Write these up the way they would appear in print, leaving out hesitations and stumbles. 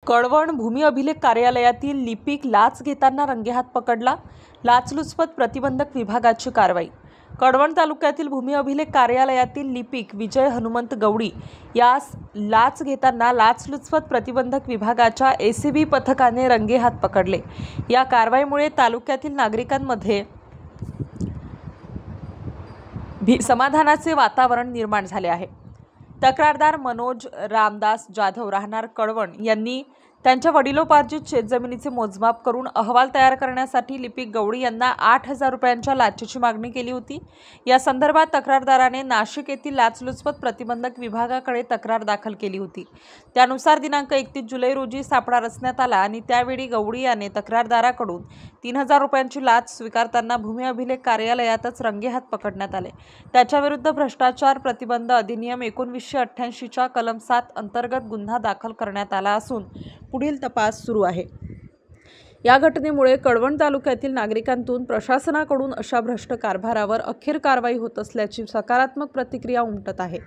कळवण भूमी अभिलेख कार्यालयातील लिपिक लाच घेताना रंगेहात पकडला। लाचलुचपत प्रतिबंधक विभागाची कारवाई। कळवण तालुक्यातील भूमी अभिलेख कार्यालयातील लिपिक विजय हनुमंत गवडी यास लाच घेताना लाचलुचपत प्रतिबंधक विभागाच्या एसीबी पथकाने रंगेहात पकडले। या कारवाईमुळे तालुक्यातील नागरिकांमध्ये समाधानाचे वातावरण निर्माण झाले आहे। तक्रारदार मनोज रामदास जाधव राहणार कळवण यांनी त्यांच्या वडिलोपार्जित शेतजमिनीचे मोजमाप करून अहवाल तयार करण्यासाठी लिपिक गवडी यांना 8,000 रुपयांच्या लाचेची मागणी केली होती। या संदर्भात तक्रारदाराने नाशिक येथील लाचलुचपत प्रतिबंधक विभागाकडे तक्रार दाखल केली होती। त्यानुसार दिनांक 31 जुलै रोजी सापळा रचण्यात आला आणि त्यावेळी गवडी याने तक्रारदाराकडून 3,000 रुपयांची लाच स्वीकारताना भूमी अभिलेख कार्यालयातच रंगेहात पकडण्यात आले। त्याच्याविरुद्ध भ्रष्टाचार प्रतिबंध अधिनियम 1988च्या कलम 7 अंतर्गत गुन्हा दाखल करण्यात आला असून पुढील तपास सुरू आहे। या घटनेमुळे कळवण तालुक्यातील नागरिकांतून प्रशासनाकडून अशा भ्रष्ट कारभारावर अखेर कारवाई होत असल्याची सकारात्मक प्रतिक्रिया उमटत आहे।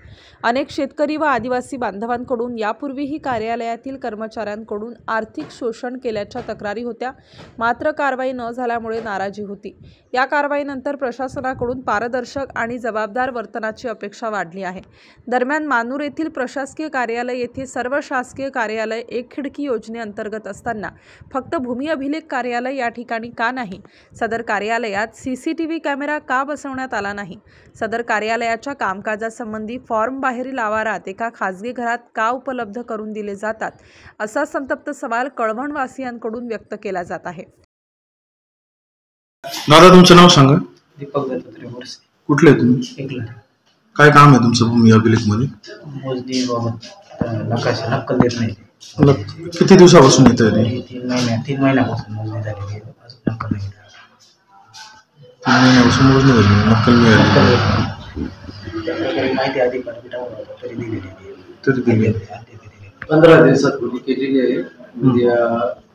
अनेक शेतकरी व आदिवासी बांधवांकडून यापूर्वीही कार्यालयातील कर्मचाऱ्यांकडून आर्थिक शोषण केल्याच्या तक्रारी होत्या, मात्र कारवाई न झाल्यामुळे नाराजी होती। या कारवाईनंतर प्रशासनाकडून पारदर्शक आणि जबाबदार वर्तनाची अपेक्षा वाढली आहे। दरम्यान मानूर येथील प्रशासकीय कार्यालय येथे सर्व शासकीय कार्यालय एक खिडकी योजनेअंतर्गत असताना फक्त भूमी अभिलेख कार्यालय या ठिकाणी का नाही? सदर कार्यालयात सीसीटीव्ही कॅमेरा का बसवण्यात आला नाही? सदर कार्यालयाच्या कामकाजासंबंधी फॉर्म बाहेरील आवारात एका खासगी घरात का उपलब्ध करून दिले जातात? असा संतप्त सवाल कळवणवासियांकडून व्यक्त केला जात आहे। दादा, तुमचं नाव सांगा। दीपक दत्तात्रय बोरसे। कुठले तुम्ही? एकला। काय काम आहे तुमचं भूमी अभिलेख मध्ये? मोजणी बाबत नकाशा नक्कल देत नाही। किती दिवसापासून येत आहे? 3 महिन्यापासून मोजणी झालेली आहे, अजून नक्कल नाही। 3 महिन्यापासून मोजणी झाली, नक्कल मिळाली। त्याप्रकारे माहिती अधिकार तरी दिलेली आहे, तरी दिली 15 दिवसापूर्वी केलेली आहे।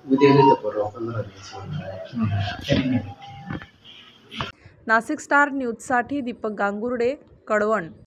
उद्या नाही तर परवा 15 दिवस। नाशिक स्टार न्यूजसाठी दीपक गांगुर्डे, कळवण।